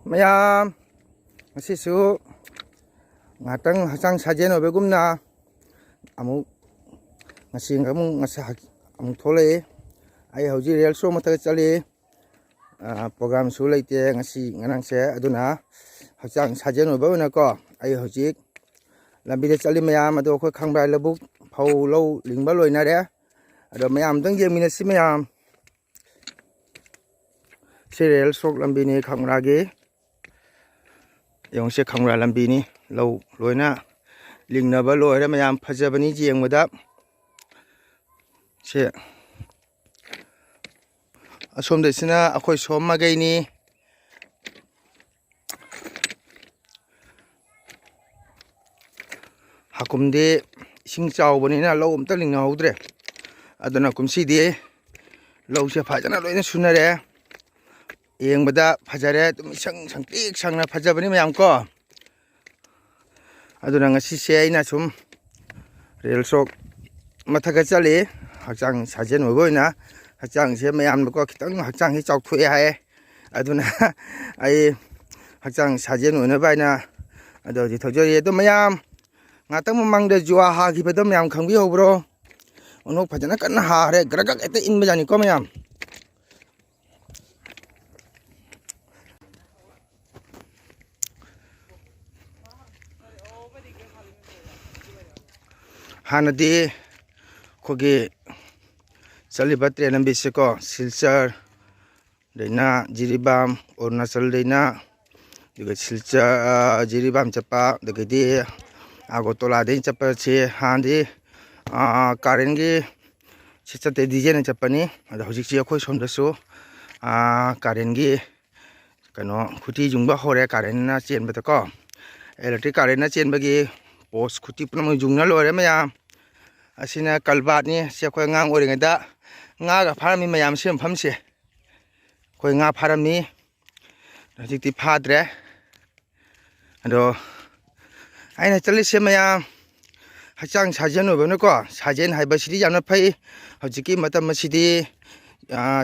Mayam ngasisu ngatang hacang sajen obegumna amuk ngasi amuk thole ai hauji real show mata chali program su leite ngasi nganang se aduna hacang sajen obena ko ai hauji lambi de chali mayam ado khoi khangbai labuk phau lo lingba loina re ado mayam dang je minasi mayam serial sok lambi ni khangrage yongse khangra lambi ni lo loina lingnaba loira mayam phajabani jengmada se asom desina akhoi som magai ni hakumde sing chawbani na lo umta lingna hodre aduna kumsi de lo se phajana loina sunare yengbada phajare tum sang sang tik sangna phajabani mayam ko aduna ngasi se aina sum real sok mathaga chali hachang sajen oboina hachang se mayam ko khitang hachang hi chawthue hae aduna ai hachang sajen ona baina ado ji thojori do mayam ngatang mamangde jua ha gi bedom mayam khangbi hobro onok phajana kan ha re gragak ete inba jani ko mayam hanadi khoge chaliba train ambise ko silchar deina jiribam arunachal deina diga silchar jiribam chapa dagadi agotola dein chapa che handi karengi chichate dijen chapani ada hojik chi khoi somdasu karengi kano khuti jungba hore karen na chen bata ko electric karen na chen bagi post khuti puna jungna lore mayam asina kalbat ni se khoi ngang ori ngada nga ga pharami mayam sem phamse khoi nga pharami hojikti phadre ado aina chali se mayam hachang sajen obene ko sajen haiba sidi jamna phai hojiki matam masidi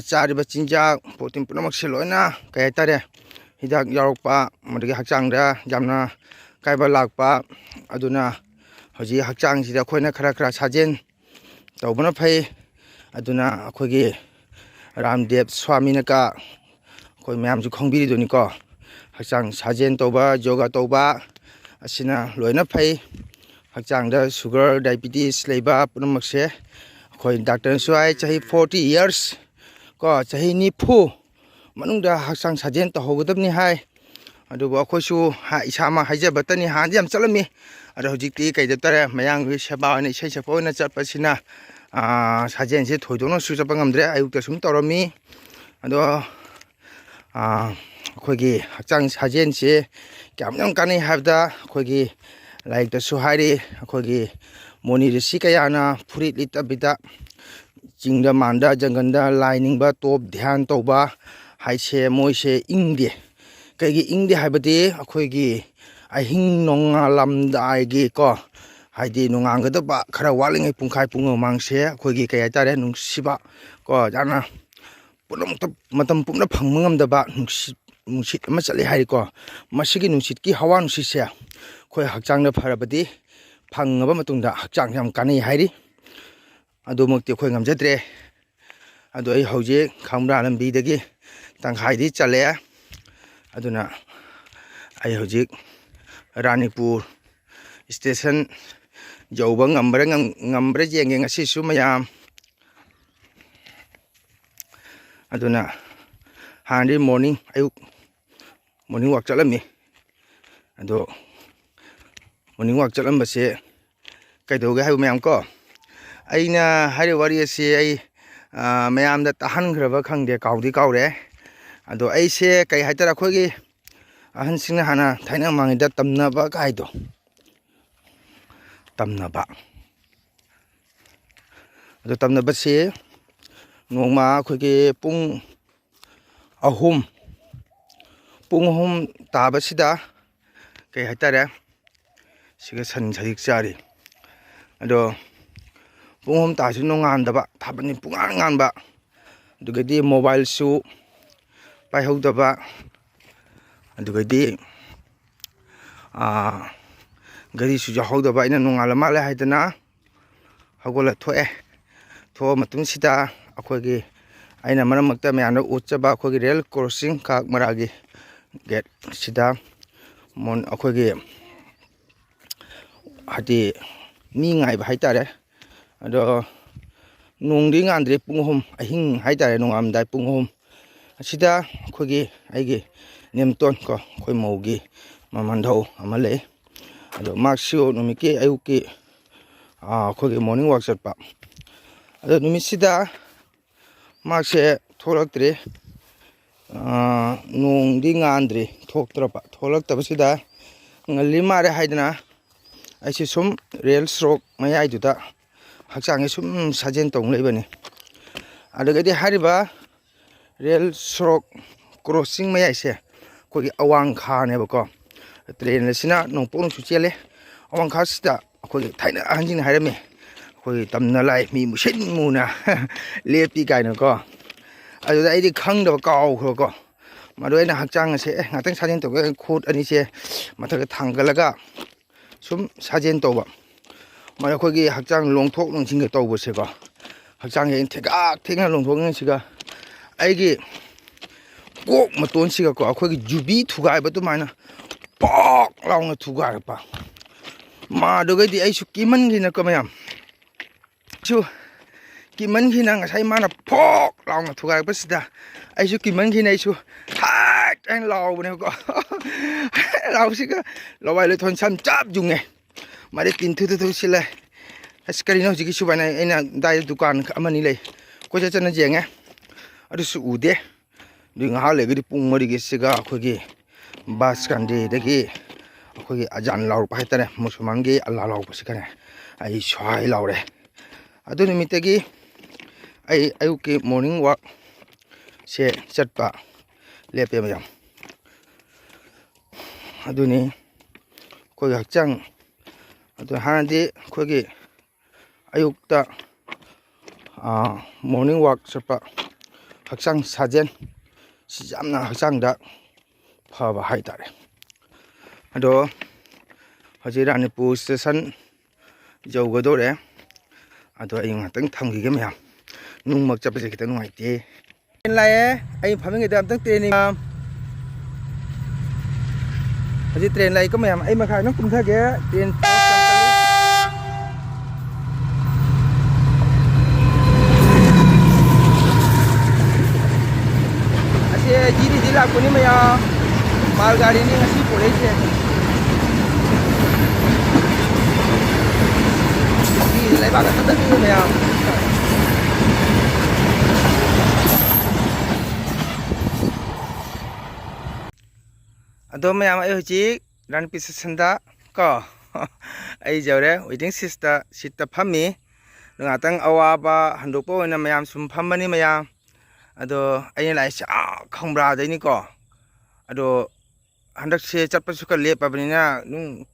chariba chinjak protein punamak seloina kay tare hidak yarokpa madagi hachang da jamna kaiba lakpa aduna hoji hachang sida khoina khara sajen tawbana phai aduna akhogi ramdev swami naka khoi mayam ju khongbiri doni ko hachang sajen tawba yoga tawba asina loina phai hachang da sugar diabetes leiba punamak se khoi doctor suai chahi 40 years ko chahi ni phu manungda hachang sajen tahogodabni hai adugo akhoisu isama haijabatani han jam chalami ado hojikti kaidaptare mayang wi seba ni sei sapona chapasina sajen se thoidona su chapa ngamdre ayukta sum torami ado khoigi hachang sajen se kyamnam kani habda khoigi like the suhari khoigi moni risi kayana furit litabida jingda manda janganda lining ba top dhyan toba haise moise ingde kaigi ingde habati akhoigi ahing nonga lamdai gi ko haidi nonganga da ba khara walingai pungkhai pungo mangse akhoigi kaya tare nungsiba ko jana punam matam pumna phangmangam da ba nungsit ama chali hari ko masigi nungsit ki hawa nungsit se khoi hakchang na pharabadi phangaba matungda hakchang yam kanai hairi adu mukti khoi ngamjadre adu ai hoje khamra lambi dagi tangkhai di chale aduna ai hojik Ranipur station jauba ngambre jenge ngasi su mayam aduna handi morning ayuk morning walk chalami ado morning walk chalamba se kaidoge hayu mayam ko aina hari wari se ai mayam da tahan graba khangde kaudi kaure ado ai se kai haitara khogi ahan singna hana thaina mangida tamna ba kaido tamna ba ado tamna ba se nongma khogi pung ahum taba sida kai haitara siga san sajik chari ado pung ahum ta su nongan da ba thabani pungan ngan ba dugadi mobile su pai hau da ba ꯑꯗꯨꯒꯗꯤ ꯒꯥꯔꯤꯁꯨ ꯌꯥꯎꯍꯧꯗꯕ ꯑꯩꯅ ꯅꯣꯡꯉꯥꯜꯂ ꯃꯥꯜꯂꯦ ꯍꯥꯏꯗꯅ ꯍꯧꯒꯠꯂ ꯊꯣꯛꯑꯦ ꯊꯣꯛꯑ ꯃꯇꯨꯡꯁꯤꯗ ꯑꯩꯈꯣꯏꯒꯤ ꯑꯩꯅ ꯃꯔꯛ ꯃꯔꯛꯇ ꯃꯌꯥꯝꯗ ꯎꯠꯆꯕ ꯑꯩꯈꯣꯏꯒꯤ ꯔꯦꯜ ꯀ꯭ꯔꯣꯁꯤꯡ ꯀꯥꯛꯃꯔꯥꯒꯤ ꯒꯦꯠ ꯁꯤꯗ ꯑꯩꯈꯣꯏꯒꯤ ꯍꯥꯏꯗꯤ ꯃꯤ ꯉꯥꯏꯕ ꯍꯥꯏꯇꯥꯔꯦ ꯑꯗꯣ ꯅꯣꯡꯗꯤ ꯉꯥꯟꯗ꯭ꯔꯦ ꯄꯨꯡ 3 ꯑꯍꯤꯡ ꯍꯥꯏꯇꯥꯔꯦ ꯅꯣꯡꯉꯥꯜꯂꯝꯗꯥꯏ ꯄꯨꯡ 3 ꯑꯁꯤꯗ ꯑꯩꯈꯣꯏꯒꯤ ꯑꯩꯒꯤ ꯅꯦꯝꯇꯣꯟ ꯀꯣ ꯑꯩꯈꯣꯏ ꯃꯧꯒꯤ ꯃꯃꯥꯟꯙꯧ ꯑꯃ ꯂꯩ ꯑꯗꯣ ꯃꯥꯛꯁꯨ ꯅꯨꯃꯤꯠꯀꯤ ꯑꯌꯨꯛꯀꯤ ꯑꯩꯈꯣꯏꯒꯤ ꯃꯣꯔꯅꯤꯡ ꯋꯥꯛ ꯆꯠꯄ ꯑꯗꯣ ꯅꯨꯃꯤꯠꯁꯤꯗ ꯃꯥꯛꯁꯦ ꯊꯣꯛꯂꯛꯇ꯭ꯔꯤ ꯅꯣꯡꯗꯤ ꯉꯥꯟꯗ꯭ꯔꯤ ꯊꯣꯛꯂꯛꯇꯕꯁꯤꯗ ꯉꯜꯂꯤ ꯃꯥꯜꯂꯦ ꯍꯥꯏꯗꯅ ꯑꯩꯁꯦ ꯁꯨꯝ ꯔꯦꯜ ꯁꯣꯔꯣꯛ ꯃꯌꯥꯏꯗꯨꯗ ꯍꯛꯆꯥꯡꯁꯦ ꯁꯨꯝ ꯁꯥꯖꯦꯜ ꯇꯧꯅ ꯂꯩꯕꯅꯤ ꯑꯗꯨꯒꯗꯤ ꯍꯥꯏꯔꯤꯕ ꯔꯦꯜ ꯁꯣꯔꯣꯛ ꯀ꯭ꯔꯣꯁꯤꯡ ꯃꯌꯥꯏꯁꯦ ꯑꯩꯈꯣꯏꯒꯤ ꯑꯋꯥꯡꯈꯥꯅꯦꯕꯀꯣ ꯇ꯭ꯔꯦꯟ ꯑꯁꯤꯅ ꯅꯣꯡꯄꯣꯛ ꯅꯣꯡꯆꯨ ꯆꯦꯜꯂꯦ ꯑꯋꯥꯡꯈꯥꯁꯤꯗ ꯑꯩꯈꯣꯏꯒꯤ ꯊꯥꯏꯅ ꯑꯍꯟꯁꯤꯡꯅ ꯍꯥꯏꯔꯝꯃꯤ ꯑꯩꯈꯣꯏꯒꯤ ꯇꯝꯅ ꯂꯥꯛꯑꯦ ꯃꯤ ꯃꯨꯁꯤꯟ ꯃꯨꯅ ꯂꯦꯞꯄꯤ ꯀꯥꯏꯅꯀꯣ ꯑꯗꯨꯗ ꯑꯩꯗꯤ ꯈꯪꯗꯕ ꯀꯥꯎꯈ꯭ꯔꯕꯀꯣ ꯃꯗꯨ ꯑꯩꯅ ꯍꯛꯆꯥꯡ ꯑꯁꯦ ꯉꯥꯛꯇꯪ ꯁꯥꯖꯦꯜ ꯇꯧꯒꯦ ꯈꯨꯠ ꯑꯅꯤꯁꯦ ꯃꯊꯛꯇ ꯊꯥꯡꯒꯠꯂꯒ ꯁꯨꯝ ꯁꯥꯖꯦꯜ ꯇꯧꯕ ꯃꯗꯨ ꯑꯩꯈꯣꯏꯒꯤ ꯍꯛꯆꯥꯡ ꯂꯣꯡꯊꯣꯛ ꯂꯣꯡꯁꯤꯟꯒ ꯇꯧꯕꯁꯦꯀꯣ ꯍꯛꯆꯥꯡꯁꯦ ꯑꯩꯅ ꯊꯦꯛꯀꯥꯛ ꯊꯦꯛꯅ ꯂꯣꯡꯊꯣꯛꯉꯩꯁꯤꯒ ꯑꯩꯒꯤ ꯀꯣꯛ ꯃꯇꯣꯟꯁꯤꯒꯀꯣ ꯑꯩꯈꯣꯏꯒꯤ ꯌꯨꯕꯤ ꯊꯨꯒꯥꯏꯕ ꯑꯗꯨꯃꯥꯏꯅ ꯄꯣꯛ ꯂꯥꯎꯅ ꯊꯨꯒꯥꯏꯔꯛꯄ ꯃꯥꯗꯨꯒꯩꯗꯤ ꯑꯩꯁꯨ ꯀꯤꯃꯟꯈꯤꯅꯀꯣ ꯃꯌꯥꯝ ꯀꯤꯃꯟꯈꯤꯅ ꯉꯁꯥꯏ ꯃꯥꯅ ꯐꯣꯛ ꯂꯥꯎꯅ ꯊꯨꯒꯥꯏꯔꯛꯄꯁꯤꯗ ꯑꯩꯁꯨ ꯀꯤꯃꯟꯈꯤꯅ ꯑꯩꯁꯨ ꯍꯥꯏꯠ ꯍꯥꯏꯅ ꯂꯥꯎꯕꯅꯦꯕꯀꯣ ꯂꯥꯎꯕꯁꯤꯒ ꯂꯋꯥꯏ ꯂꯣꯏꯊꯣꯟ ꯁꯝ ꯆꯞ ꯌꯨꯡꯉꯦ ꯃꯥꯗꯤ ꯇꯤꯟ ꯊꯨ ꯁꯤꯜꯂꯦ ꯑꯁ ꯀꯔꯤꯅꯣ ꯍꯧꯖꯤꯛꯀꯤ ꯁꯨꯃꯥꯏꯅ ꯑꯩꯅ ꯑꯗꯥꯏꯗ ꯗꯨꯀꯥꯟ ꯑꯃꯅꯤ ꯂꯩ ꯀꯣꯏꯆꯠ ꯆꯠꯅ ꯌꯦꯡꯉꯦ ꯑꯗꯨꯁꯨ ꯎꯗꯦ ꯑꯗꯨꯒꯤ ꯉꯥꯏꯍꯥꯛ ꯂꯩꯔꯒꯗꯤ ꯄꯨꯡ 4ꯒꯤꯁꯤꯒ ꯑꯩꯈꯣꯏꯒꯤ ꯕꯥꯁ ꯀꯥꯟꯗꯦꯗꯒꯤ ꯑꯩꯈꯣꯏꯒꯤ ꯑꯖꯥꯟ ꯂꯥꯎꯔꯛꯄ ꯍꯥꯏꯇꯥꯔꯦ ꯃꯨꯁꯜꯃꯥꯟꯒꯤ ꯑꯜꯂꯥ ꯂꯥꯎꯔꯛꯄꯁꯤꯒꯅꯦ ꯑꯩ ꯁ꯭ꯋꯥꯏ ꯂꯥꯎꯔꯦ ꯑꯗꯨ ꯅꯨꯃꯤꯠꯇꯒꯤ ꯑꯩ ꯑꯌꯨꯛꯀꯤ ꯃꯣꯔꯅꯤꯡ ꯋꯥꯛꯁꯦ ꯆꯠꯄ ꯂꯦꯞꯄꯦ ꯃꯌꯥꯝ ꯑꯗꯨꯅꯤ ꯑꯩꯈꯣꯏꯒꯤ ꯍꯛꯆꯥꯡ ꯑꯗꯨ ꯍꯥꯟꯅꯗꯤ ꯑꯩꯈꯣꯏꯒꯤ ꯑꯌꯨꯛꯇ ꯃꯣꯔꯅꯤꯡ ꯋꯥꯛ ꯆꯠꯄ ꯍꯛꯆꯥꯡ ꯁꯥꯖꯦꯜ ꯁꯤ ꯌꯥꯝꯅ ꯍꯛꯆꯥꯡꯗ ꯐꯕ ꯍꯥꯏꯇꯥꯔꯦ ꯑꯗꯣ ꯍꯧꯖꯤꯛ ꯔꯥꯅꯤꯄꯨꯔ ꯁ꯭ꯇꯦꯁꯟ ꯌꯧꯒꯗꯧꯔꯦ ꯑꯗꯣ ꯑꯩ ꯉꯥꯛꯇꯪ ꯊꯝꯈꯤꯒꯦ ꯃꯌꯥꯝ ꯅꯨꯡꯃꯛ ꯆꯠꯄꯁꯦ ꯈꯤꯇꯪ ꯅꯨꯡꯉꯥꯏꯇꯦ ꯇ꯭ꯔꯦꯟ ꯂꯥꯛꯑꯦ ꯑꯩ ꯐꯝꯃꯤꯉꯩꯗ ꯑꯝꯇꯪ ꯇ꯭ꯔꯦꯟ ꯍꯧꯖꯤꯛ ꯇ꯭ꯔꯦꯟ ꯂꯥꯛꯏꯀꯣ ꯃꯌꯥꯝ ꯑꯩ ꯃꯈꯥ ꯈꯤꯇꯪ ꯀꯨꯝꯊꯒꯦ ꯇ꯭ꯔꯦꯟ ꯑꯁꯤ ꯖꯤꯔꯤꯗꯤ ꯂꯥꯛꯄꯅꯤ ꯃꯌꯥꯝ ꯃꯥꯜ ꯒꯥꯔꯤꯅꯤ ꯉꯁꯤ ꯄꯨꯔꯛꯏꯁꯦ ꯂꯩꯕꯥꯛ ꯊꯥꯗꯠꯂꯤꯅꯤ ꯃꯌꯥꯝ ꯑꯗꯣ ꯃꯌꯥꯝ ꯑꯩ ꯍꯧꯖꯤꯛ ꯔꯥꯅꯤꯄꯨꯔ ꯁ꯭ꯇꯦꯁꯟꯗ ꯀꯣ ꯑꯩ ꯌꯧꯔꯦ ꯋꯦꯇꯤꯡ ꯁꯤꯠꯇ ꯐꯝꯃꯤ ꯉꯥꯛꯇꯪ ꯑꯋꯥꯕ ꯍꯟꯗꯣꯛꯄ ꯑꯣꯏꯅ ꯃꯌꯥꯝ ꯁꯨꯝ ꯐꯝꯕꯅꯤ ꯃꯌꯥꯝ ꯑꯗꯣ ꯑꯩꯅ ꯂꯥꯛꯏꯁꯦ ꯈꯪꯕ꯭ꯔꯥꯗꯩꯅꯤꯀꯣ ꯑꯗꯣ ꯍꯟꯗꯛꯁꯦ ꯆꯠꯄꯁꯨ ꯈꯔ ꯂꯦꯞꯄꯕꯅꯤꯅ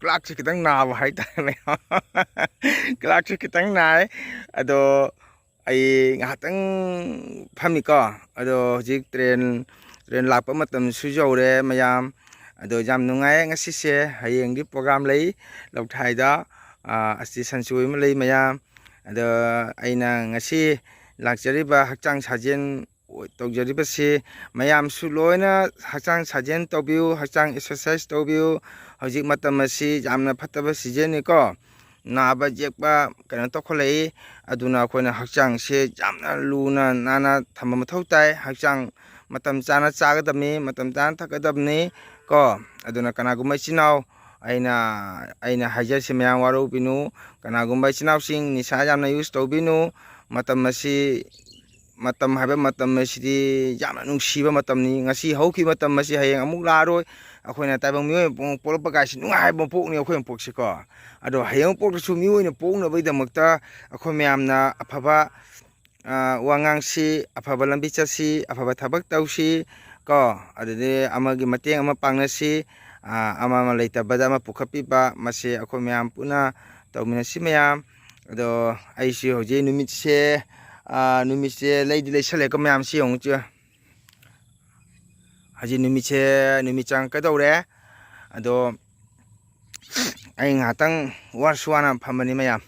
ꯀ꯭ꯂꯥꯛꯁꯦ ꯈꯤꯇꯪ ꯅꯥꯕ ꯍꯥꯏꯇꯥꯔꯦ ꯃꯌꯥꯝ ꯀ꯭ꯂꯥꯛꯁꯦ ꯈꯤꯇꯪ ꯅꯥꯏ ꯑꯗꯣ ꯑꯩ ꯉꯥꯏꯍꯥꯛꯇꯪ ꯐꯝꯃꯤꯀꯣ ꯑꯗꯣ ꯍꯧꯖꯤꯛ ꯇ꯭ꯔꯦꯟ ꯂꯥꯛꯄ ꯃꯇꯝꯁꯨ ꯌꯧꯔꯦ ꯃꯌꯥꯝ ꯑꯗꯣ ꯌꯥꯝ ꯅꯨꯡꯉꯥꯏ ꯉꯁꯤꯁꯦ ꯍꯌꯦꯡꯗꯤ ꯄ꯭ꯔꯣꯒꯥꯝ ꯂꯩ ꯂꯧꯊꯥꯏꯗ ꯑꯁꯇꯤ ꯁꯟꯆꯣꯏ ꯑꯃ ꯂꯩ ꯃꯌꯥꯝ ꯑꯗꯣ ꯑꯩꯅ ꯉꯁꯤ ꯂꯥꯛꯆꯔꯤꯕ ꯍꯛꯆꯥꯡ ꯁꯥꯖꯦꯜ ꯇꯧꯖꯔꯤꯕꯁꯤ ꯃꯌꯥꯝꯁꯨ ꯂꯣꯏꯅ ꯍꯛꯆꯥꯡ ꯁꯥꯖꯦꯜ ꯇꯧꯕꯤꯌꯨ ꯍꯛꯆꯥꯡ ꯑꯦꯛꯁꯔꯁꯥꯏꯁ ꯇꯧꯕꯤꯌꯨ ꯍꯧꯖꯤꯛ ꯃꯇꯝ ꯑꯁꯤ ꯌꯥꯝꯅ ꯐꯠꯇꯕ ꯁꯤꯖꯟꯅꯤꯀꯣ ꯅꯥꯕ ꯌꯦꯛꯄ ꯀꯩꯅꯣ ꯇꯧꯈꯠꯂꯛꯏ ꯑꯗꯨꯅ ꯑꯩꯈꯣꯏꯅ ꯍꯛꯆꯥꯡꯁꯦ ꯌꯥꯝꯅ ꯂꯨꯅ ꯅꯥꯟꯅ ꯊꯝꯕ ꯃꯊꯧ ꯇꯥꯏ ꯍꯛꯆꯥꯡ ꯃꯇꯝ ꯆꯥꯅ ꯆꯥꯒꯗꯕꯅꯤ ꯃꯇꯝ ꯆꯥꯅ ꯊꯛꯀꯗꯕꯅꯤ ꯀꯣ ꯑꯗꯨꯅ ꯀꯅꯥꯒꯨꯝꯕ ꯏꯆꯤꯟ ꯏꯅꯥꯎ ꯑꯩꯅ ꯍꯥꯏꯖꯔꯤꯁꯤ ꯃꯌꯥꯝ ꯋꯥꯔꯧꯕꯤꯅꯨ ꯀꯅꯥꯒꯨꯝꯕ ꯏꯆꯤꯟ ꯏꯅꯥꯎꯁꯤꯡ ꯅꯤꯁꯥ ꯌꯥꯝꯅ ꯌꯨꯁ ꯇꯧꯕꯤꯅꯨ ꯃꯇꯝ ꯍꯥꯏꯕ ꯃꯇꯝ ꯑꯁꯤꯗꯤ ꯌꯥꯝꯅ ꯅꯨꯡꯁꯤꯕ ꯃꯇꯝꯅꯤ ꯉꯁꯤ ꯍꯧꯈꯤꯕ ꯃꯇꯝ ꯑꯁꯤ ꯍꯌꯦꯡ ꯑꯃꯨꯛ ꯂꯥꯛꯑꯔꯣꯏ ꯑꯩꯈꯣꯏꯅ ꯇꯥꯏꯕꯪ ꯃꯤꯑꯣꯏꯕ ꯄꯣꯛꯂꯛꯄ ꯀꯥꯏꯁꯤ ꯅꯨꯡꯉꯥꯏꯕ ꯄꯣꯛꯅꯤ ꯑꯩꯈꯣꯏꯅ ꯄꯣꯛꯁꯤꯀꯣ ꯑꯗꯣ ꯍꯌꯦꯡ ꯄꯣꯛꯇꯁꯨ ꯃꯤꯑꯣꯏꯅ ꯄꯣꯛꯅꯕꯒꯤꯗꯃꯛꯇ ꯑꯩꯈꯣꯏ ꯃꯌꯥꯝꯅ ꯑꯐꯕ ꯋꯥꯉꯥꯡꯁꯤ ꯑꯐꯕ ꯂꯝꯕꯤ ꯆꯠꯁꯤ ꯑꯐꯕ ꯊꯕꯛ ꯇꯧꯁꯤ ꯀꯣ ꯑꯗꯨꯗꯤ ꯑꯃꯒꯤ ꯃꯇꯦꯡ ꯑꯃ ꯄꯥꯡꯅꯁꯤ ꯑꯃ ꯂꯩꯇꯕꯗ ꯑꯃ ꯄꯨꯈꯠꯄꯤꯕ ꯃꯁꯤ ꯑꯩꯈꯣই ꯃꯌꯥꯝ ꯄꯨꯟꯅ ꯇꯧꯃꯤꯟꯅꯁꯤ ꯃꯌꯥꯝ ꯑꯗꯣ ꯑꯩꯁꯤ ꯍꯧꯖꯤꯛ ꯅꯨꯃꯤꯠꯁꯦ ꯂꯩꯗꯤ ꯂꯩꯁꯜꯂꯦꯀꯣ ꯃꯌꯥꯝꯁꯤ ꯌꯦꯡꯉꯨ ꯍꯧꯖꯤꯛ ꯅꯨꯃꯤꯠꯆꯪ ꯀꯩꯗꯧꯔꯦ ꯑꯗꯣ ꯑꯩ ꯉꯥꯏꯍꯥꯛꯇꯪ ꯋꯥꯔꯁꯨ ꯋꯥꯅ ꯐꯝꯕꯅꯤ ꯃꯌꯥꯝ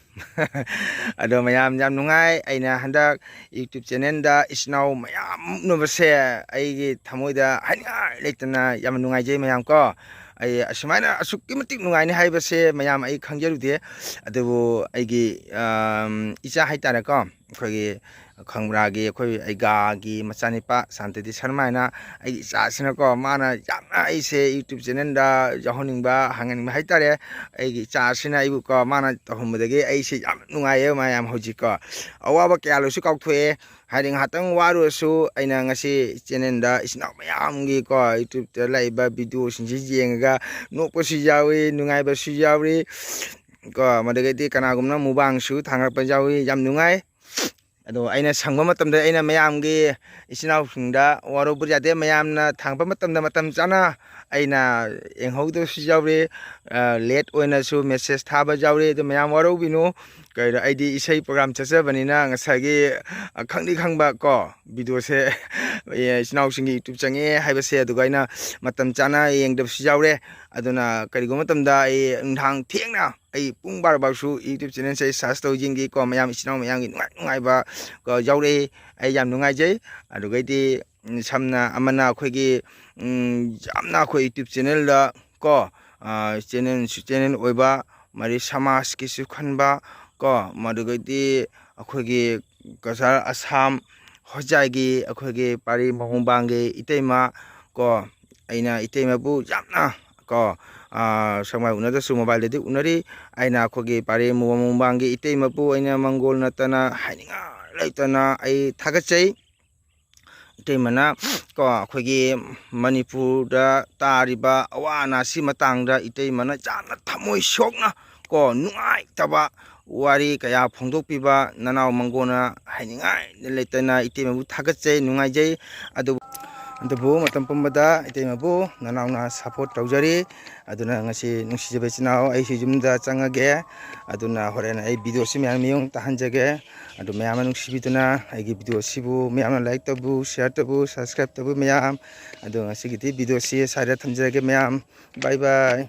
ꯑꯗꯣ ꯃꯌꯥꯝ ꯌꯥꯝ ꯅꯨꯡꯉꯥꯏ ꯑꯩꯅ ꯍꯟꯗꯛ ꯌꯨꯇ꯭ꯌꯨꯕ ꯆꯦꯅꯦꯜꯗ ꯏꯆꯤꯟ ꯏꯅꯥꯎ ꯃꯌꯥꯝ ꯎꯅꯕꯁꯦ ꯑꯩꯒꯤ ꯊꯃꯣꯏꯗ ꯍꯥꯏꯅꯤꯡꯉꯥꯏ ꯂꯩꯇꯅ ꯌꯥꯝ ꯅꯨꯡꯉꯥꯏꯖꯩ ꯃꯌꯥꯝ ꯀꯣ ꯑꯩ ꯑꯁꯨꯃꯥꯏꯅ ꯑꯁꯨꯛꯀꯤ ꯃꯇꯤꯛ ꯅꯨꯡꯉꯥꯏꯅꯤ ꯍꯥꯏꯕꯁꯦ ꯃꯌꯥꯝ ꯑꯩ ꯈꯪꯖꯔꯨꯗꯦ ꯑꯗꯨꯕꯨ ꯑꯩꯒꯤ ꯏꯆꯥ ꯍꯥꯏꯇꯥꯔꯦꯀꯣ ꯑꯩꯈꯣꯏꯒꯤ ꯈꯪꯕ꯭ꯔꯥꯒꯤ ꯑꯩꯈꯣꯏ ꯑꯩꯒꯥꯒꯤ ꯃꯆꯥꯅꯤꯄꯥ ꯁꯥꯟꯇꯇꯤ ꯁꯔꯃ ꯍꯥꯏꯅ ꯑꯩꯒꯤ ꯏꯆꯥꯁꯤꯅꯀꯣ ꯃꯥꯅ ꯌꯥꯝꯅ ꯑꯩꯁꯦ ꯌꯨꯇ꯭ꯌꯨꯕ ꯆꯦꯅꯦꯜꯗ ꯌꯥꯎꯍꯟꯅꯤꯡꯕ ꯍꯪꯍꯟꯅꯤꯡꯕ ꯍꯥꯏꯇꯥꯔꯦ ꯑꯩꯒꯤ ꯏꯆꯥꯁꯤꯅ ꯑꯩꯕꯨꯀꯣ ꯃꯥꯅ ꯇꯧꯍꯟꯕꯗꯒꯤ ꯑꯩꯁꯦ ꯌꯥꯝ ꯅꯨꯡꯉꯥꯏꯌꯦ ꯃꯌꯥꯝ ꯍꯧꯖꯤꯛꯀꯣ ꯑꯋꯥꯕ ꯀꯌꯥ ꯂꯣꯏꯁꯨ ꯀꯥꯎꯊꯣꯛꯑꯦ ꯍꯥꯏꯗꯤ ꯉꯥꯏꯍꯥꯛꯇꯪ ꯋꯥꯔꯨꯔꯁꯨ ꯑꯩꯅ ꯉꯁꯤ ꯆꯦꯅꯦꯜꯗ ꯏꯆꯤꯟ ꯏꯅꯥꯎ ꯃꯌꯥꯝꯒꯤꯀꯣ ꯌꯨꯇ꯭ꯌꯨꯕꯇ ꯂꯩꯕ ꯚꯤꯗꯤꯑꯣꯁꯤꯡꯁꯤ ꯌꯦꯡꯉꯒ ꯅꯣꯛꯄꯁꯨ ꯌꯥꯎꯏ ꯅꯨꯡꯉꯥꯏꯕꯁꯨ ꯌꯥꯎꯏ ꯀꯣ ꯃꯗꯒꯤꯗꯤ ꯀꯅꯥꯒꯨꯝꯕꯅ ꯃꯨꯛꯕꯥꯡꯁꯨ ꯊꯥꯡꯒꯠꯄ ꯌꯥꯎꯏ ꯌꯥꯝ ꯅꯨꯡꯉꯥꯏ ꯑꯗꯣ ꯑꯩꯅ ꯁꯪꯕ ꯃꯇꯝꯗ ꯑꯩꯅ ꯃꯌꯥꯝꯒꯤ ꯏꯆꯤꯟ ꯏꯅꯥꯎꯁꯤꯡꯗ ꯋꯥꯔꯧꯕ ꯌꯥꯗꯦ ꯃꯌꯥꯝꯅ ꯊꯥꯡꯕ ꯃꯇꯝꯗ ꯃꯇꯝ ꯆꯥꯅ ꯑꯩꯅ ꯌꯦꯡꯍꯧꯗꯕꯁꯨ ꯌꯥꯎꯔꯤ ꯂꯦꯠ ꯑꯣꯏꯅꯁꯨ ꯃꯦꯁꯦꯖ ꯊꯥꯕ ꯌꯥꯎꯔꯤ ꯑꯗꯨ ꯃꯌꯥꯝ ꯋꯥꯔꯧꯕꯤꯅꯨ ꯀꯩꯅꯣ ꯑꯩꯗꯤ ꯏꯁꯩ ꯄ꯭ꯔꯣꯒ꯭ꯔꯥꯝ ꯆꯠꯆꯕꯅꯤꯅ ꯉꯁꯥꯏꯒꯤ ꯈꯪꯗꯤ ꯈꯪꯕ ꯀꯣ ꯚꯤꯗꯤꯑꯣꯁꯦ ꯏꯆꯤꯟ ꯏꯅꯥꯎꯁꯤꯡꯒꯤ ꯌꯨꯇ꯭ꯌꯨꯕ ꯆꯪꯉꯦ ꯍꯥꯏꯕꯁꯦ ꯑꯗꯨꯒ ꯑꯩꯅ ꯃꯇꯝ ꯆꯥꯅ ꯌꯦꯡꯗꯕꯁꯨ ꯌꯥꯎꯔꯦ ꯑꯗꯨꯅ ꯀꯔꯤꯒꯨꯝꯕ ꯃꯇꯝꯗ ꯑꯩ ꯅꯨꯡꯗꯥꯡ ꯊꯦꯡꯅ ꯑꯩ ꯄꯨꯡ ꯕꯥꯔꯣꯐꯥꯎꯁꯨ ꯌꯨꯇ꯭ꯌꯨꯕ ꯆꯦꯅꯦꯜꯁꯦ ꯑꯩ ꯁꯥꯔꯆ ꯇꯧ ꯌꯦꯡꯈꯤꯀꯣ ꯃꯌꯥꯝ ꯏꯆꯤꯟ ꯏꯅꯥꯎ ꯃꯌꯥꯝꯒꯤ ꯅꯨꯡꯉꯥꯏ ꯅꯨꯡꯉꯥꯏꯕ ꯌꯥꯎꯔꯛꯏ ꯑꯩ ꯌꯥꯝ ꯅꯨꯡꯉꯥꯏꯖꯩ ꯑꯗꯨꯒꯩꯗꯤ ꯁꯝꯅ ꯑꯃꯅ ꯑꯩꯈꯣꯏꯒꯤ ꯌꯥꯝꯅ ꯑꯩꯈꯣꯏ ꯌꯨꯇ꯭ꯌꯨꯕ ꯆꯦꯅꯦꯜꯗ ꯀꯣ ꯆꯦꯅꯦꯜ ꯑꯣꯏꯕ ꯃꯔꯤ ꯁꯃꯥꯖꯀꯤꯁꯨ ꯈꯟꯕ ꯀꯣ ꯃꯗꯨꯒꯩꯗꯤ ꯑꯩꯈꯣꯏꯒꯤ ꯀꯁꯥꯔ ꯑꯁꯥꯝ ꯍꯣꯖꯥꯏꯒꯤ ꯑꯩꯈꯣꯏꯒꯤ ꯄꯥꯔꯤ ꯃꯍꯣꯡꯕꯥꯡꯒꯤ ꯏꯇꯩꯃ ꯀꯣ ꯑꯩꯅ ꯏꯇꯩꯃꯕꯨ ꯌꯥꯝꯅ ꯀꯣ ꯁꯪꯃꯥꯏ ꯎꯅꯗ꯭ꯔꯁꯨ ꯃꯣꯕꯥꯏꯜꯗꯗꯤ ꯎꯅꯔꯤ ꯑꯩꯅ ꯑꯩꯈꯣꯏꯒꯤ ꯄꯥꯔꯤ ꯃꯍꯣꯡꯕꯥꯡꯒꯤ ꯏꯇꯩꯃꯕꯨ ꯑꯩꯅ ꯃꯪꯒꯣꯜ ꯅꯠꯇꯅ ꯍꯥꯏꯅꯤꯡꯉꯥꯏ ꯂꯩꯇꯅ ꯑꯩ ꯊꯥꯒꯠꯆꯩ ꯏꯇꯩꯃꯅ ꯀꯣ ꯑꯩꯈꯣꯏꯒꯤ ꯃꯅꯤꯄꯨꯔꯗ ꯇꯥꯔꯤꯕ ꯑꯋꯥ ꯑꯅꯥꯁꯤ ꯃꯇꯥꯡꯗ ꯏꯇꯩꯃꯅ ꯌꯥꯝꯅ ꯊꯃꯣꯏ ꯁꯣꯛꯅ ꯀꯣ ꯅꯨꯡꯉꯥꯏꯇꯕ ꯋꯥꯔꯤ ꯀꯌꯥ ꯐꯣꯡꯗꯣꯛꯄꯤꯕ ꯅꯅꯥꯎ ꯃꯪꯒꯣꯜꯅ ꯍꯥꯏꯅꯤꯡꯉꯥꯏ ꯂꯩꯇꯅ ꯏꯇꯩꯃꯕꯨ ꯊꯥꯒꯠꯆꯩ ꯅꯨꯡꯉꯥꯏꯖꯩ ꯑꯗꯨꯕꯨ ꯃꯇꯝ ꯄꯨꯝꯕꯗ ꯏꯇꯩꯃꯕꯨ ꯅꯅꯥꯎꯅ ꯁꯞꯄꯣꯔꯠ ꯇꯧꯖꯔꯤ ꯑꯗꯨꯅ ꯉꯁꯤ ꯅꯨꯡꯁꯤꯖꯕ ꯏꯆꯤꯟ ꯏꯅꯥꯎ ꯑꯩꯁꯨ ꯌꯨꯝꯗ ꯆꯪꯉꯒꯦ ꯑꯗꯨꯅ ꯍꯣꯔꯦꯟ ꯑꯩ ꯚꯤꯗꯤꯑꯣꯁꯤ ꯃꯌꯥꯝ ꯃꯤꯠꯌꯦꯡ ꯇꯥꯍꯟꯖꯒꯦ ꯑꯗꯨ ꯃꯌꯥꯝꯅ ꯅꯨꯡꯁꯤꯕꯤꯗꯨꯅ ꯑꯩꯒꯤ ꯚꯤꯗꯤꯑꯣꯁꯤꯕꯨ ꯃꯌꯥꯝꯅ ꯂꯥꯏꯛ ꯇꯧꯕꯨ ꯁꯤꯌꯥꯔ ꯇꯧꯕꯨ ꯁꯕꯁꯀ꯭ꯔꯥꯏꯕ ꯇꯧꯕꯨ ꯃꯌꯥꯝ ꯑꯗꯣ ꯉꯁꯤꯒꯤꯗꯤ ꯚꯤꯗꯤꯑꯣꯁꯤ ꯁ꯭ꯋꯥꯏꯗ ꯊꯝꯖꯔꯒꯦ ꯃꯌꯥꯝ ꯕꯥꯏ ꯕꯥꯏ